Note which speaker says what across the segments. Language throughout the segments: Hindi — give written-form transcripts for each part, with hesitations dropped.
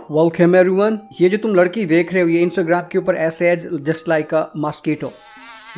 Speaker 1: Welcome everyone. ये जो तुम लड़की देख रहे हो ये इंस्टाग्राम के ऊपर ऐसे है जस्ट लाइक अ मस्कीटो।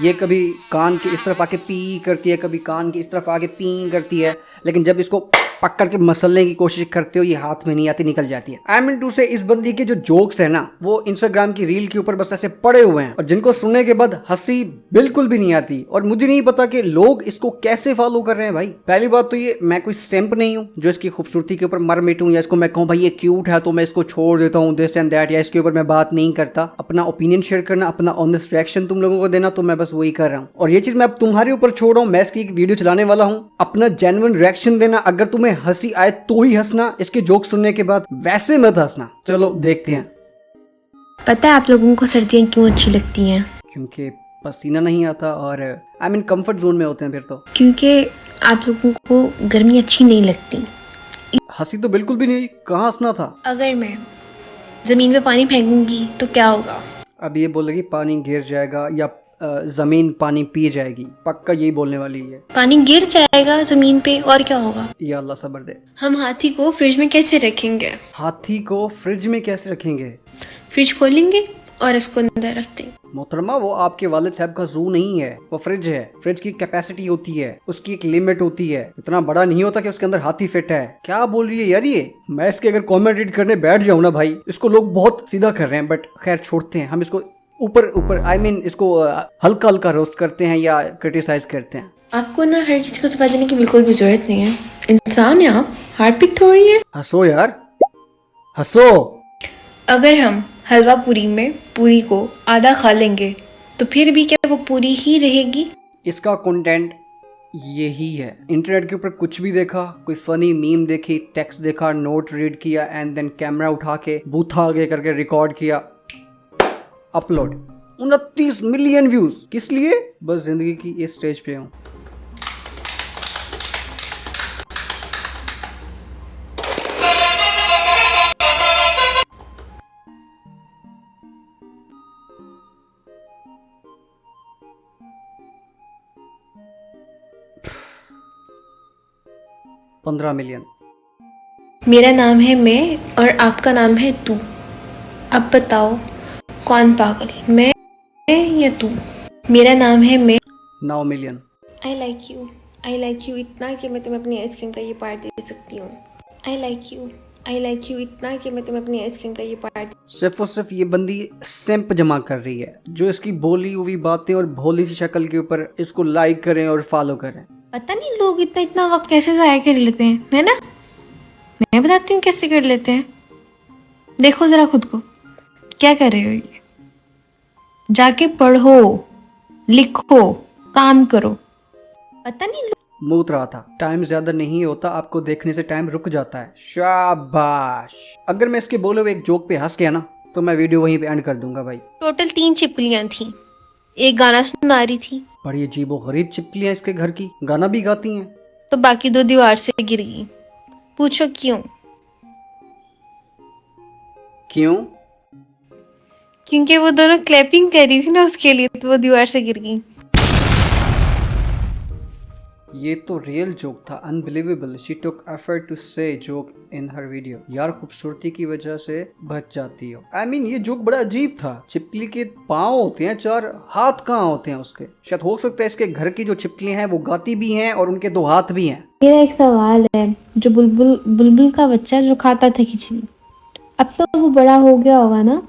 Speaker 1: ये कभी कान के इस तरफ आके पी करती है, कभी कान के इस तरफ आके पी करती है, लेकिन जब इसको पकड़ के मसलने की कोशिश करते हो ये हाथ में नहीं आती, निकल जाती है। आई मीन टू से इस बंदी के जो जोक्स है ना वो इंस्टाग्राम की रील के ऊपर बस ऐसे पड़े हुए हैं और जिनको सुनने के बाद हंसी बिल्कुल भी नहीं आती। और मुझे नहीं पता कि लोग इसको कैसे फॉलो कर रहे हैं भाई। पहली बात तो ये मैं कोई सिंप नहीं हूँ जो इसकी खूबसूरती के ऊपर मर मिटूं या इसको मैं कहूँ भाई ये क्यूट है तो मैं इसको छोड़ देता हूँ दिस एंड दैट, या इसके ऊपर मैं बात नहीं करता। अपना ओपिनियन शेयर करना, अपना ऑनेस्ट रिएक्शन तुम लोगों को देना, तो मैं बस वही कर रहा हूँ। और ये चीज मैं अब तुम्हारे ऊपर छोड़ रहा हूँ। मैं इसकी एक वीडियो चलाने वाला हूँ, अपना जेन्युइन रिएक्शन देना। अगर तुम्हें हंसी आए तो ही हंसना, इसके जोक सुनने के बाद वैसे मत हंसना। चलो देखते हैं।
Speaker 2: पता है आप लोगों को सर्दियाँ क्यों अच्छी लगती हैं?
Speaker 1: क्योंकि पसीना नहीं आता और आई मीन कंफर्ट जोन में होते हैं फिर तो।
Speaker 2: क्योंकि आप लोगों को गर्मी अच्छी नहीं लगती।
Speaker 1: हंसी तो बिल्कुल भी नहीं, कहाँ हंसना था।
Speaker 2: अगर मैं जमीन पे पानी फेंकूंगी तो क्या होगा?
Speaker 1: अब ये बोलेगी पानी गिर जाएगा या जमीन पानी पी जाएगी, पक्का यही बोलने वाली है।
Speaker 2: पानी गिर जाएगा जमीन पे और क्या होगा?
Speaker 1: या अल्लाह सब्र दे।
Speaker 2: हम हाथी को फ्रिज में कैसे रखेंगे?
Speaker 1: हाथी को फ्रिज में कैसे रखेंगे?
Speaker 2: फ्रिज खोलेंगे और इसको अंदर रख देंगे।
Speaker 1: मोहतरमा वो आपके वालिद साहब का जू नहीं है, वो फ्रिज है। फ्रिज की कैपेसिटी होती है, उसकी एक लिमिट होती है। इतना बड़ा नहीं होता कि उसके अंदर हाथी फिट है। क्या बोल रही है यार ये? मैं इसके अगर कॉमेंट रीड करने बैठ जाऊँ ना भाई, इसको लोग बहुत सीधा कर रहे हैं, बट खैर छोड़ते हैं। हम इसको ऊपर आई मीन इसको हल्का हल्का रोस्ट करते हैं या क्रिटिसाइज करते हैं।
Speaker 2: आपको ना हर चीज को छुपा देने की बिल्कुल भी जरूरत नहीं है। इंसान है आप, हार्ट पिक थोड़ी है।
Speaker 1: हंसो यार, हंसो।
Speaker 2: अगर हम हलवा पूरी में पूरी को आधा खा लेंगे तो फिर भी क्या वो पूरी ही रहेगी?
Speaker 1: इसका कंटेंट यही है। इंटरनेट के ऊपर कुछ भी देखा, कोई फनी मीम देखी, टेक्स्ट देखा, नोट रीड किया एंड देन कैमरा उठा के बूथा आगे करके रिकॉर्ड किया, अपलोड। 29 million views. किस लिए? बस जिंदगी की इस स्टेज पे हूँ। $15 मिलियन।
Speaker 2: मेरा नाम है मैं और आपका नाम है तू। अब बताओ कौन पागल, मैं या तू? मेरा नाम है मैं।
Speaker 1: 9 मिलियन।
Speaker 2: आई लाइक यू इतना कि मैं तुम्हें अपनी आइसक्रीम का ये पार्ट दे सकती हूँ। आई लाइक यू इतना कि मैं तुम्हें अपनी आइसक्रीम का ये पार्ट।
Speaker 1: सिर्फ और सिर्फ ये बंदी सिंप जमा कर रही है जो इसकी बोली हुई बातें और भोली सी शक्ल के ऊपर इसको लाइक करें और फॉलो करें।
Speaker 2: पता नहीं लोग इतना वक्त कैसे ज़ाया कर लेते हैं, है ना? मैं बताती हूँ कैसे कर लेते हैं। देखो ज़रा खुद को, क्या कर रहे हो ये? जाके पढ़ो, लिखो, काम करो। पता नहीं
Speaker 1: मूत रहा था। टाइम ज्यादा नहीं होता, आपको देखने से टाइम रुक जाता है। शाबाश। अगर मैं इसके बोले हुए एक जोक पे हंस गया ना तो मैं वीडियो वहीं पे एंड कर दूंगा भाई।
Speaker 2: टोटल 3 छिपकलियाँ थी, एक गाना सुना रही थी।
Speaker 1: बड़ी अजीबो गरीब छिपकलियां इसके घर की, गाना भी गाती हैं।
Speaker 2: तो बाकी 2 दीवार से गिर गई। पूछो क्यों?
Speaker 1: क्यों?
Speaker 2: क्योंकि वो दोनों क्लैपिंग कर रही थी ना उसके लिए, तो वो दीवार से गिर गई।
Speaker 1: ये तो रियल जोक था। Unbelievable. She took effort to say joke in her video. यार खूबसूरती की वजह से बच जाती हो। आई मीन ये जोक बड़ा अजीब था। छिपकली के पाँव होते हैं 4, हाथ कहाँ होते हैं उसके? शायद हो सकता है इसके घर की जो छिपकलियां हैं वो गाती भी हैं और उनके 2 हाथ भी हैं।
Speaker 3: मेरा एक सवाल है, जो बुलबुल का बच्चा जो खाता था खिचड़ी, अब तो वो बड़ा हो गया होगा ना?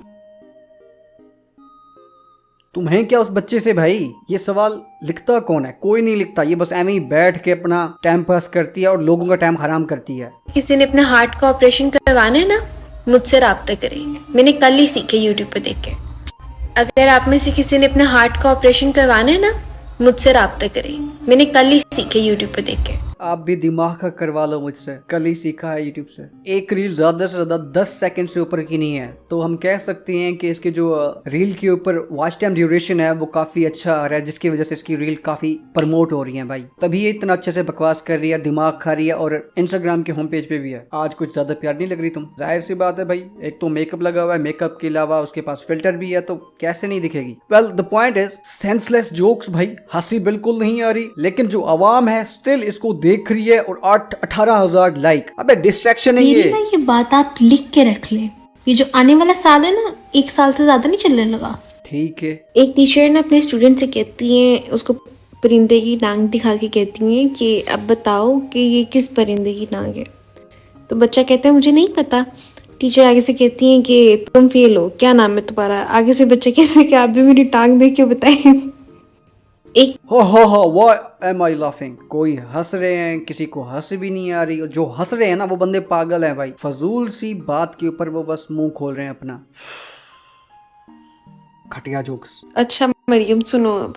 Speaker 1: तुम्हें क्या उस बच्चे से भाई? ये सवाल लिखता कौन है? कोई नहीं लिखता। ये बस ऐਵੇਂ ही बैठ के अपना टाइम पास करती है और लोगों का टाइम हराम करती है।
Speaker 2: किसी ने अपने हार्ट का ऑपरेशन करवाना है ना, मुझसे राब्ता करे। मैंने कल ही सीखे यूट्यूब पर देख के। अगर आप में से किसी ने अपने हार्ट का ऑपरेशन करवाना है ना, मुझसे राब्ता करे। मैंने कल ही सीखे यूट्यूब पर देख के।
Speaker 1: आप भी दिमाग का करवा लो मुझसे, कल ही सीखा है यूट्यूब से। एक रील ज्यादा से ज्यादा 10 सेकंड से ऊपर की नहीं है, तो हम कह सकते हैं कि इसके जो रील के ऊपर वॉच टाइम ड्यूरेशन है वो काफी अच्छा आ रहा है, जिसकी वजह से इसकी रील काफी प्रमोट हो रही है भाई। तभी ये इतना अच्छे से बकवास कर रही है, दिमाग खा रही है और इंस्टाग्राम के होम पेज पे भी है। आज कुछ ज्यादा प्यार नहीं लग रही तुम? जाहिर सी बात है भाई, एक तो मेकअप लगा हुआ है, मेकअप के अलावा उसके पास फिल्टर भी है, तो कैसे नहीं दिखेगी? Well the point is senseless jokes भाई। हंसी बिल्कुल नहीं आ रही, लेकिन जो आवाम है स्टिल इसको देख रही है और 18,000 लाइक। अबे डिस्ट्रैक्शन है
Speaker 3: मेरी ना ये बात आप लिख के रख ले।
Speaker 2: ये जो आने वाला साल है ना, 1 साल से ज़्यादा नहीं चलने लगा।
Speaker 1: ठीक है।
Speaker 2: एक टीचर ना अपने स्टूडेंट से कहती हैं, उसको परिंदे की टांग दिखा के कहती हैं कि अब बताओ कि ये किस परिंदे की टांग है। तो बच्चा कहता है मुझे नहीं पता। टीचर आगे से कहती हैं कि तुम फेल हो, क्या नाम है तुम्हारा। आगे से बच्चा कहता है कि आप भी मेरी टांग देख के बताइए। एक
Speaker 1: हो व्हाट एम आई लाफिंग। कोई हंस रहे हैं, किसी को हंस भी नहीं आ रही, और जो हंस रहे हैं ना वो बंदे पागल हैं भाई। फजूल सी बात के ऊपर वो बस मुंह खोल रहे हैं अपना। घटिया जोक्स।
Speaker 2: अच्छा मरियम सुनो, अब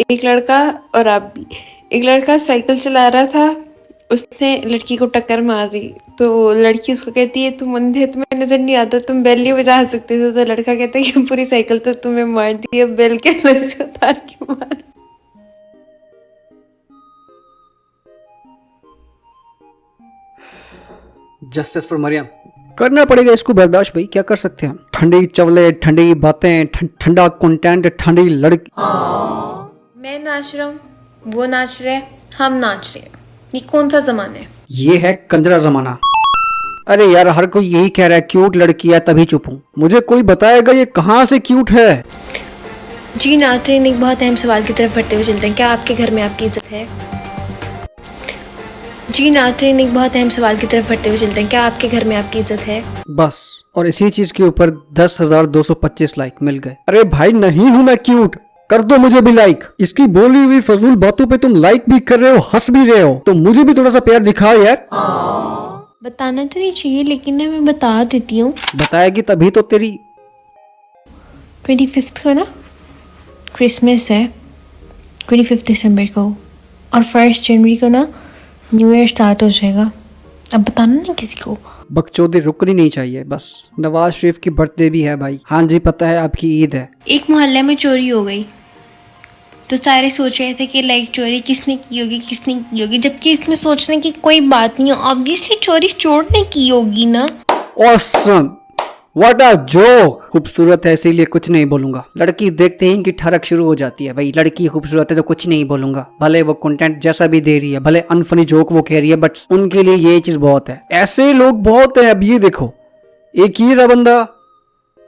Speaker 2: एक लड़का और आप भी। एक लड़का साइकिल चला रहा था, उसने लड़की को टक्कर मार दी। तो लड़की उसको कहती है तुम अंधे, तुम्हें नजर नहीं आता, तुम बेल नहीं बजा सकते थे। तो लड़का कहता है कि पूरी साइकिल तो तुम्हें मार दी, अब बेल के अलग से उतार क्यों मार।
Speaker 1: Justice for Maryam. करना पड़ेगा इसको बर्दाश्त भाई, क्या कर सकते हैं हम। ठंडी चवले, ठंडी बातें, ठंडा कंटेंट, ठंडी लड़की।
Speaker 2: मैं नाच रहा हूँ, वो नाच रहे, हम नाच रहे हैं। ये कौन सा जमाना है?
Speaker 1: ये है कंजरा जमाना। अरे यार हर कोई यही कह रहा है क्यूट लड़की है तभी चुप हूँ। मुझे कोई बताएगा ये कहाँ से क्यूट है।
Speaker 2: जी नाज़रीन, एक बहुत अहम सवाल की तरफ बढ़ते हुए चलते हैं। क्या आपके घर में आपकी इज्जत है? जी नाज़रीन, एक बहुत अहम सवाल की तरफ बढ़ते हुए चलते हैं। क्या आपके घर में आपकी इज्जत है?
Speaker 1: बस, और इसी चीज के ऊपर 10,225 लाइक मिल गए। अरे भाई नहीं हूँ मैं क्यूट, कर दो मुझे भी लाइक। इसकी बोली हुई फजूल बातों पे तुम लाइक भी कर रहे हो, हंस भी रहे हो, तो मुझे भी थोड़ा सा प्यार दिखाओ यार।
Speaker 2: बताना तो नहीं चाहिए लेकिन ना मैं बता देती हूँ।
Speaker 1: बताएगी तभी तो तेरी।
Speaker 2: 25 को ना क्रिसमस है, 25 दिसंबर को, और 1 जनवरी को ना न्यू ईयर स्टार्ट हो जाएगा। अब बताना नहीं किसी को।
Speaker 1: बकचोदी रुकनी नहीं चाहिए बस। नवाज शरीफ की बर्थडे भी है भाई। हाँ जी पता है, आपकी ईद है।
Speaker 2: एक मोहल्ले में चोरी हो गई तो सारे सोच रहे थे कि लाइक चोरी किसने की होगी, किसने की होगी, जबकि इसमें सोचने की कोई बात नहीं है। ऑब्वियसली चोरी चोर ने की होगी ना।
Speaker 1: Awesome, what a joke. खूबसूरत है इसीलिए कुछ नहीं बोलूंगा। लड़की देखते ही इनकी ठरक शुरू हो जाती है भाई। लड़की खूबसूरत है तो कुछ नहीं बोलूंगा, भले वो कंटेंट जैसा भी दे रही है, भले अनफनी जोक वो कह रही है, बट उनके लिए ये चीज बहुत है। ऐसे लोग बहुत है। अब ये देखो, एक ये रहा बंदा,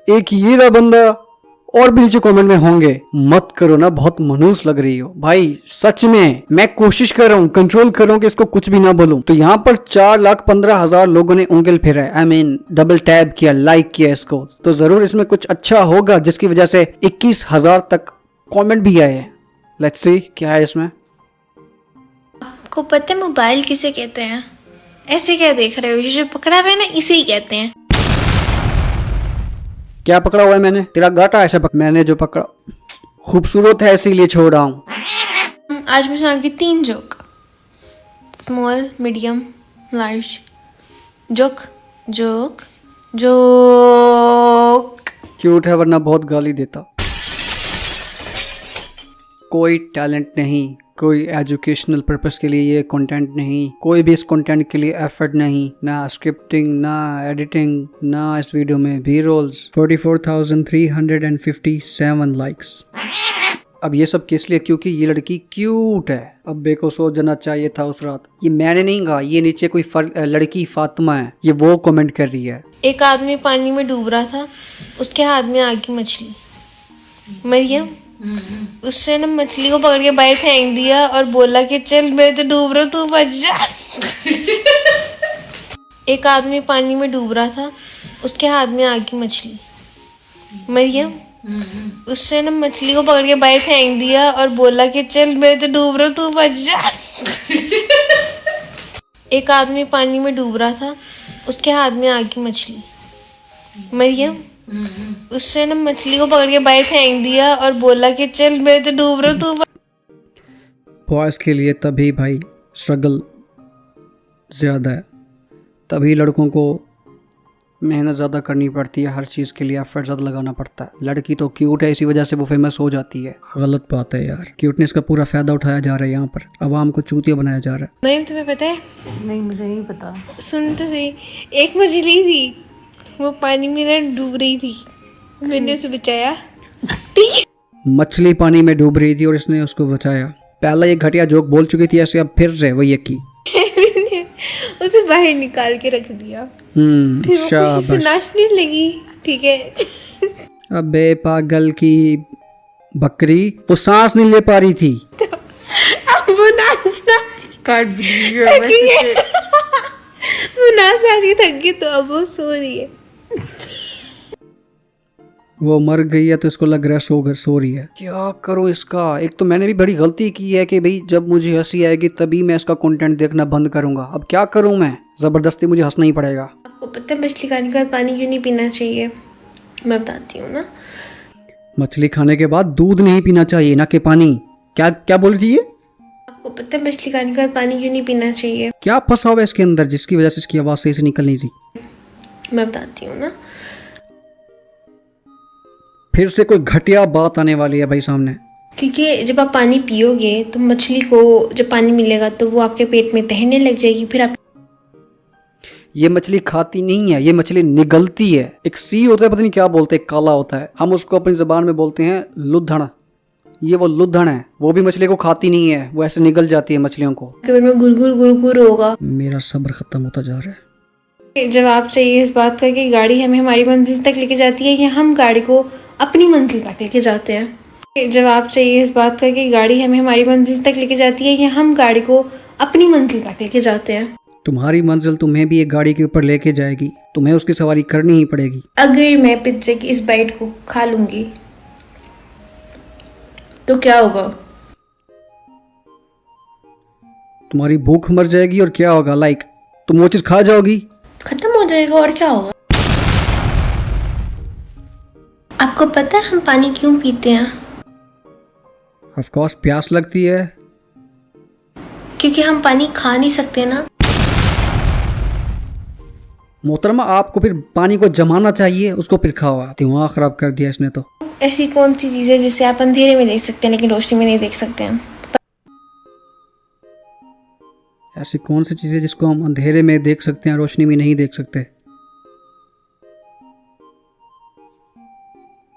Speaker 1: एक ये रहा बंदा, और भी नीचे कमेंट में होंगे। मत करो ना, बहुत मनूस लग रही हो भाई। सच में मैं कोशिश कर रहा हूँ, कंट्रोल कर रहा हूँ कि इसको कुछ भी ना बोलूं। तो यहाँ पर 4,15,000 लोगों ने उंगल फिरा है, आई मीन डबल टैप किया, लाइक किया इसको, तो जरूर इसमें कुछ अच्छा होगा जिसकी वजह से 21,000 तक कमेंट भी आए हैं। लेट्स सी क्या है इसमें।
Speaker 2: आपको पता है मोबाइल किसे कहते हैं? ऐसे क्या देख रहे हो? ये जो पकड़ा हुआ है ना, इसे ही कहते हैं।
Speaker 1: क्या पकड़ा हुआ है मैंने? तेरा गाटा ऐसे मैंने जो पकड़ा खूबसूरत है इसीलिए छोड़ रहा हूँ।
Speaker 2: आज मैं सुनाऊंगी 3 joke, small, medium, large. Joke joke joke.
Speaker 1: Cute है वरना बहुत गाली देता। कोई टैलेंट नहीं, कोई एजुकेशनल पर्पस के लिए ये कंटेंट नहीं, कोई भी इस कंटेंट के लिए एफर्ट नहीं, ना स्क्रिप्टिंग, ना एडिटिंग, ना इस वीडियो में बी रोल्स। 44,357 लाइक्स। अब ये सब किस लिए? क्योंकि ये लड़की क्यूट है। अब्बे को सो जाना चाहिए था उस रात। ये मैंने नहीं कहा, ये नीचे कोई लड़की फातिमा है, ये वो कमेंट कर रही है।
Speaker 2: एक आदमी पानी में डूब रहा था, उसके हाथ में आ गई मछली। मरियम, उसने ना मछली को पकड़ के बाहर फेंक दिया और बोला कि चल मैं तो डूब रहा हूँ, तू बच जा। एक आदमी पानी में डूब रहा था, उसके हाथ में आ गई मछली। मरियम, उसने ना मछली को पकड़ के बाहर फेंक दिया और बोला कि चल मैं तो डूब रहा हूँ, तू बच जा। एक आदमी पानी में डूब रहा था, उसके हाथ में आ गई मछली। मरियम, उसने ना मछली को पकड़ के बाहर फेंक दिया और बोला कि चल मैं तो डूब रहा हूँ, तू।
Speaker 1: बॉयज़ के लिए तभी भाई स्ट्रगल ज़्यादा है, तभी लड़कों को मेहनत ज़्यादा करनी पड़ती है, हर चीज़ के लिए एफर्ट ज़्यादा लगाना पड़ता है। लड़की तो क्यूट है इसी वजह से वो फेमस हो जाती है। गलत बात है यार, क्यूटनेस का पूरा फ़ायदा उठाया जा रहा है, यहाँ पर आवाम को चूतिया बनाया जा रहा है।
Speaker 2: मरियम, तुम्हें पता है?
Speaker 3: नहीं, मुझे नहीं पता।
Speaker 2: सुन तो सही, एक मछली थी, वो पानी में ना डूब रही थी, मैंने उसे बचाया।
Speaker 1: मछली पानी में डूब रही थी और इसने उसको बचाया। पहला ये घटिया जोक बोल चुकी थी ऐसे, अब फिर से वही की।
Speaker 2: उसे बाहर निकाल के रख दिया। फिर वो खुशी से
Speaker 1: शाबाश।
Speaker 2: नाचने लगी। ठीक है।
Speaker 1: अबे पागल की बकरी, वो सांस नहीं ले पा रही थी।
Speaker 2: अब वो नाच नाच थक गई है। वो नाच नाच के थक गई, तो अब वो सो रही है।
Speaker 1: वो मर गई है तो इसको लग रहा है सो रही है। क्या करो इसका। एक तो मैंने भी बड़ी गलती की है कि भाई जब मुझे हंसी आएगी तभी मैं इसका कंटेंट देखना बंद करूंगा। अब क्या करूं मैं, जबरदस्ती मुझे हंसना ही पड़ेगा।
Speaker 2: आपको पता है मछली खाने के बाद पानी क्यों नहीं पीना चाहिए? मैं बताती हूँ ना।
Speaker 1: मछली खाने के बाद दूध नहीं पीना चाहिए, ना कि पानी। क्या क्या बोल रही है?
Speaker 2: आपको पता है मछली खाने के बाद पानी क्यों नहीं पीना चाहिए?
Speaker 1: क्या फंसा हुआ है इसके अंदर जिसकी वजह से इसकी आवाज सही से निकल नहीं रही?
Speaker 2: मैं बताती हूँ ना।
Speaker 1: फिर से कोई घटिया बात आने वाली है भाई सामने।
Speaker 2: क्योंकि जब आप पानी पियोगे तो मछली को जब पानी मिलेगा तो वो आपके पेट में तैरने लग जाएगी। फिर आप
Speaker 1: ये मछली खाती नहीं है, ये मछली निगलती है। एक सी होता है, पता नहीं क्या बोलते हैं, काला होता है, हम उसको अपनी जबान में बोलते हैं लुद्धण। ये वो लुद्धण है, वो भी मछली को खाती नहीं है, वो ऐसे निगल जाती है मछलियों को।
Speaker 2: आपके पेट में गुरगुर गुरगुर होगा।
Speaker 1: मेरा सब्र खत्म होता जा रहा है।
Speaker 2: जवाब चाहिए इस बात का कि गाड़ी हमें हमारी मंजिल तक लेके जाती है या हम गाड़ी को अपनी मंजिल तक लेके जाते हैं? जवाब चाहिए इस बात का कि गाड़ी हमें हमारी मंजिल तक लेके जाती है या हम गाड़ी को अपनी मंजिल तक लेके जाते हैं?
Speaker 1: तुम्हारी मंजिल तुम्हें भी एक गाड़ी के ऊपर लेके जाएगी, तुम्हें उसकी सवारी करनी ही पड़ेगी।
Speaker 2: अगर मैं पिज्जे की इस बाइट को खा लूंगी तो क्या होगा?
Speaker 1: तुम्हारी भूख मर जाएगी और क्या होगा, लाइक तुम वो चीज खा जाओगी।
Speaker 2: खत्म हो जाएगा और क्या होगा? आपको पता है हम पानी क्यों पीते हैं?
Speaker 1: ऑफ कोर्स प्यास लगती है।
Speaker 2: क्योंकि हम पानी खा नहीं सकते ना।
Speaker 1: मोहतरमा आपको फिर पानी को जमाना चाहिए, उसको फिर खाओ। आप दिमाग खराब कर दिया इसने तो।
Speaker 2: ऐसी कौन सी चीज़ है जिसे आप अंधेरे में देख सकते हैं लेकिन रोशनी में नहीं देख सकते हैं?
Speaker 1: ऐसी कौन सी चीज़ है जिसको हम अंधेरे में देख सकते हैं, रोशनी में नहीं देख सकते?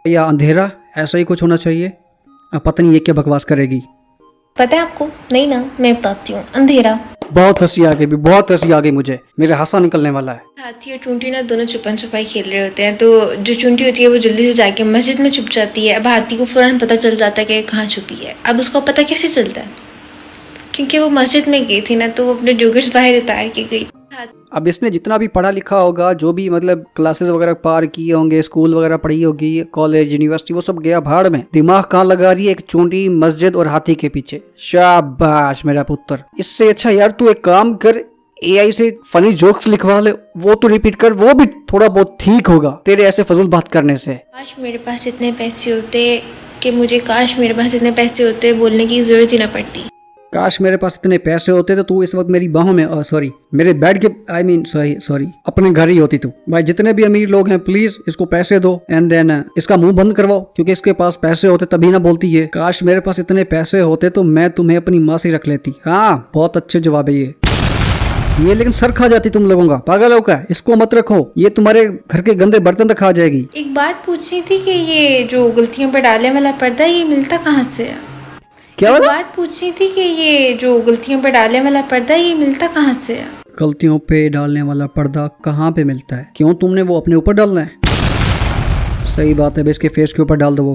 Speaker 1: या अंधेरा, ऐसा ही कुछ होना चाहिए। अब पता नहीं ये क्या बकवास करेगी।
Speaker 2: पता है आपको? नहीं ना, मैं बताती हूँ। अंधेरा।
Speaker 1: बहुत हंसी आ गई भी, बहुत हंसी आ गई मुझे, मेरे हंसा निकलने वाला है।
Speaker 2: हाथी और चूंटी ना दोनों छुपन छुपाई खेल रहे होते हैं, तो जो चूंटी होती है वो जल्दी से जाके मस्जिद में छुप जाती है। अब हाथी को फौरन पता चल जाता है कि कहाँ छुपी है। अब उसको पता कैसे चलता है? क्योंकि वो मस्जिद में गई थी ना, तो वो अपने जोगर्स बाहर उतार के गई।
Speaker 1: अब इसने जितना भी पढ़ा लिखा होगा, जो भी मतलब क्लासेस वगैरह पार किए होंगे, स्कूल वगैरह पढ़ी होगी, कॉलेज यूनिवर्सिटी, वो सब गया भाड़ में। दिमाग कहाँ लगा रही है एक चूंटी, मस्जिद और हाथी के पीछे। शाबाश मेरा पुत्र। इससे अच्छा यार तू एक काम कर, एआई से फनी जोक्स लिखवा ले, वो तो रिपीट कर, वो भी थोड़ा बहुत ठीक होगा तेरे ऐसे फजूल बात करने से।
Speaker 2: काश मेरे पास इतने पैसे होते कि मुझे काश मेरे पास इतने पैसे होते बोलने की जरूरत ही ना पड़ती।
Speaker 1: काश मेरे पास इतने पैसे होते तो तू इस वक्त मेरी बाहों में, सॉरी मेरे बेड के, आई मीन सॉरी अपने घर ही होती तू। भाई जितने भी अमीर लोग हैं प्लीज इसको पैसे दो एंड देन इसका मुंह बंद करवाओ, क्योंकि इसके पास पैसे होते तभी ना बोलती है काश मेरे पास इतने पैसे होते तो मैं तुम्हें अपनी माँ से रख लेती। हाँ बहुत अच्छे जवाब है ये लेकिन सर खा जाती तुम लोगों का। पागल हो क्या? इसको मत रखो, ये तुम्हारे घर के गंदे बर्तन तक खा जाएगी।
Speaker 2: एक बात पूछनी थी कि ये जो गलतियों पर डालने वाला पर्दा है ये मिलता कहाँ से है?
Speaker 1: क्या
Speaker 2: एक
Speaker 1: वाला?
Speaker 2: बात पूछनी थी कि ये जो गलतियों पर डालने वाला पर्दा है ये मिलता कहाँ से है?
Speaker 1: गलतियों पे डालने वाला पर्दा कहाँ पे मिलता है? क्यों तुमने वो अपने ऊपर डालना है? सही बात है, इसके फेस के ऊपर डाल दो वो।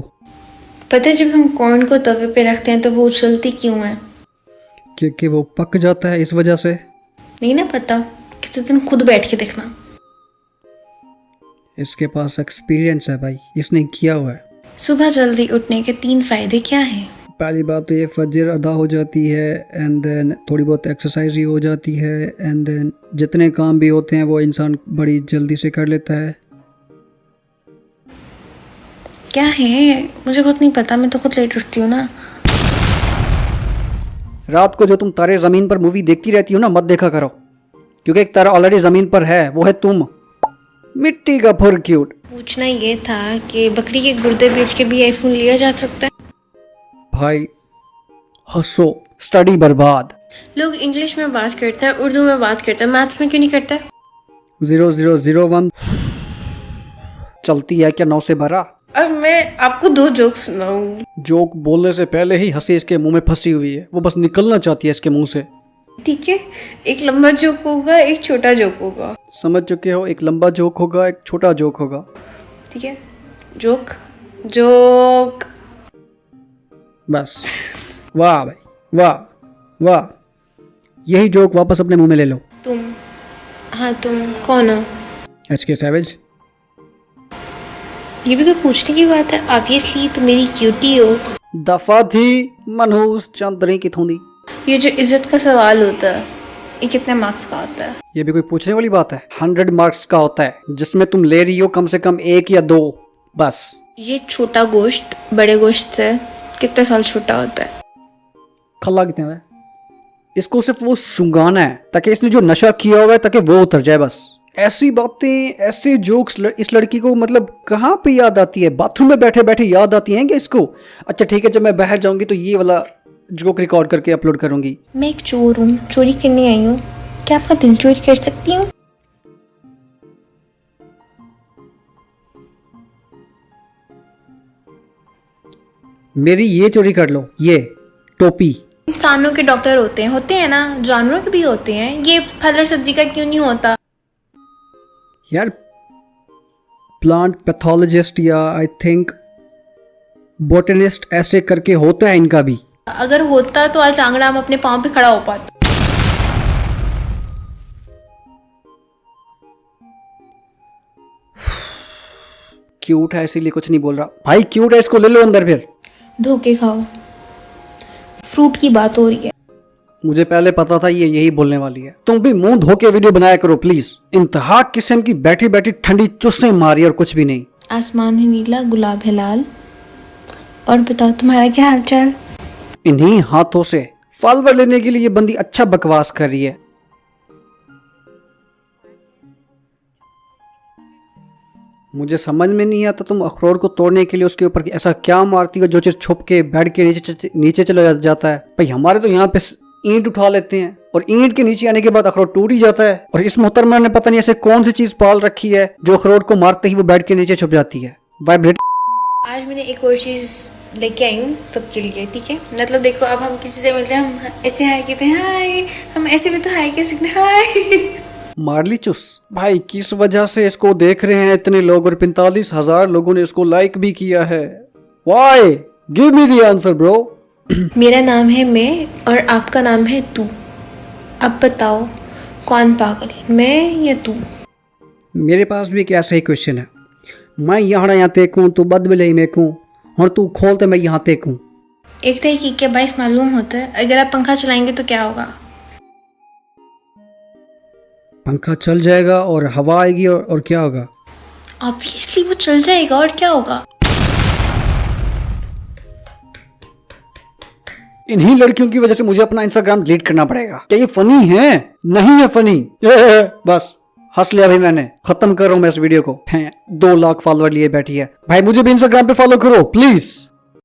Speaker 2: पता है जब हम कॉर्न को तवे पे रखते हैं तो वो उछलती क्यों है?
Speaker 1: क्योंकि वो पक जाता है, इस वजह से।
Speaker 2: नहीं ना पता? किसी दिन खुद बैठ के देखना।
Speaker 1: इसके पास एक्सपीरियंस है भाई, इसने किया हुआ है।
Speaker 2: सुबह जल्दी उठने के 3 फायदे क्या हैं?
Speaker 1: पहली बात तो ये फजर अदा हो जाती है एंड देन थोड़ी बहुत एक्सरसाइज ही हो जाती है एंड देन जितने काम भी होते हैं वो इंसान बड़ी जल्दी से कर लेता है।
Speaker 2: क्या है? मुझे खुद नहीं पता, मैं तो खुद लेट उठती हूँ ना।
Speaker 1: रात को जो तुम तारे ज़मीन पर मूवी देखती रहती हो ना, मत देखा करो, क्योंकि एक तारा ऑलरेडी ज़मीन पर है, वो है तुम, मिट्टी का फुर क्यूट।
Speaker 2: पूछना ये था कि बकरी के गुर्दे बेच के भी आईफोन लिया जा सकता है?
Speaker 1: भाई हंसो, स्टडी बर्बाद।
Speaker 2: लोग इंग्लिश में बात करते हैं, उर्दू में बात करते हैं, मैथ्स में क्यों नहीं करते?
Speaker 1: 0001 चलती है क्या 9 से 12?
Speaker 2: अब मैं आपको 2 जोक सुनाऊंगी।
Speaker 1: जोक बोलने से पहले ही हंसी इसके मुंह में फंसी हुई है, वो बस निकलना चाहती है इसके मुंह से।
Speaker 2: ठीक है, एक लंबा जोक होगा, एक छोटा जोक होगा।
Speaker 1: समझ चुके हो, एक लंबा जोक होगा, एक छोटा जोक होगा।
Speaker 2: ठीक है, जोक जोक।
Speaker 1: बस। वाह भाई, वाह वाह। यही जोक वापस अपने मुंह में ले लो।
Speaker 2: तुम, हाँ तुम कौन हो?
Speaker 1: HK savage.
Speaker 2: ये भी कोई पूछने की बात है? ऑब्वियसली तुम मेरी क्यूटी हो।
Speaker 1: दफा थी मनहूस चंद्री की थूंदी।
Speaker 2: ये जो इज्जत का सवाल होता है, ये कितने मार्क्स का होता है?
Speaker 1: ये भी कोई पूछने वाली बात है? 100 मार्क्स का होता है, जिसमें तुम ले रही हो कम से कम 1 या 2 बस।
Speaker 2: ये छोटा गोश्त बड़े गोश्त से कितने साल छोटा होता है?
Speaker 1: खल्ला कितने में? इसको सिर्फ वो सुंगाना है ताकि इसने जो नशा किया हुआ है ताकि वो उतर जाए बस। ऐसी बातें, ऐसे जोक्स इस लड़की को मतलब कहाँ पे याद आती है? बाथरूम में बैठे बैठे याद आती हैं क्या इसको? अच्छा ठीक है, जब मैं बाहर जाऊंगी तो ये वाला जोक रिकॉर्ड करके अपलोड करूंगी।
Speaker 2: मैं एक चोर हूँ, चोरी करने आई हूँ, क्या आपका दिल चोरी कर सकती हूँ?
Speaker 1: मेरी ये चोरी कर लो, ये टोपी।
Speaker 2: इंसानों के डॉक्टर होते हैं ना, जानवरों के भी होते हैं। ये फल और सब्जी का क्यों नहीं होता?
Speaker 1: यार प्लांट पैथोलॉजिस्ट या आई थिंक बोटनिस्ट ऐसे करके होता है इनका भी।
Speaker 2: अगर होता तो आज आंगड़ा हम अपने पाँव पे खड़ा हो पाता।
Speaker 1: क्यूट है इसीलिए कुछ नहीं बोल रहा। भाई क्यूट है, इसको ले लो अंदर फिर।
Speaker 2: धोके खाओ, फ्रूट की बात हो रही है।
Speaker 1: मुझे पहले पता था ये यही बोलने वाली है। तुम भी मुंह धो के वीडियो बनाया करो प्लीज। इंतहा किस्म की बैठी बैठी ठंडी चुस्सें मारी और कुछ भी नहीं।
Speaker 2: आसमान है नीला, गुलाब है लाल। और बताओ तुम्हारा क्या हाल चाल?
Speaker 1: इन्हीं हाथों से फॉलोवर लेने के लिए ये बंदी अच्छा बकवास कर रही है। मुझे समझ में नहीं आता तुम अखरोट को तोड़ने के लिए उसके ऊपर ऐसा क्या मारती हो जो चीज छुप के बेड के नीचे चला जाता है। भाई हमारे तो यहाँ पे ईंट उठा लेते हैं और ईंट के नीचे आने के बाद अखरोट टूट ही जाता है। और इस मोहतरमा ने पता नहीं ऐसे कौन सी चीज पाल रखी है जो अखरोट को मारते ही वो बेड के नीचे छुप जाती है। वाइब्रेट।
Speaker 2: आज मैंने एक और चीज़ लेके आई हूँ सबके लिए, ठीक है? मतलब देखो, अब हम किसी से मिलते हैं, हम ऐसे हाय कहते हैं, हाय। हम ऐसे भी तो हाय कह सकते हैं, हाय।
Speaker 1: मारली चुस। भाई किस वजह से इसको देख रहे हैं इतने लोग और 45,000 लोगों ने इसको लाइक भी किया है? Why? Give me the answer bro.
Speaker 2: मेरा नाम है मैं और आपका नाम है तू। अब बताओ कौन पागल, मैं या तू?
Speaker 1: मेरे पास भी एक ऐसा ही क्वेश्चन है। मैं यहाँ तेकूं तू बदबले में कूं और तू खोलते मैं यहाँ तेकूं।
Speaker 2: एक तहकीक के बाइस मालूम होता है, अगर आप पंखा चलाएंगे तो क्या होगा?
Speaker 1: पंखा चल जाएगा और हवा आएगी और क्या होगा?
Speaker 2: ऑब्वियसली वो चल जाएगा, और क्या होगा?
Speaker 1: इन्हीं लड़कियों की वजह से मुझे अपना इंस्टाग्राम डिलीट करना पड़ेगा। क्या ये फनी है? नहीं है फनी। बस हंस लिया भाई, मैंने खत्म कर रहा हूं मैं इस वीडियो को। 2 लाख फॉलोअर लिए बैठी है। भाई मुझे भी इंस्टाग्राम पे फॉलो करो प्लीज।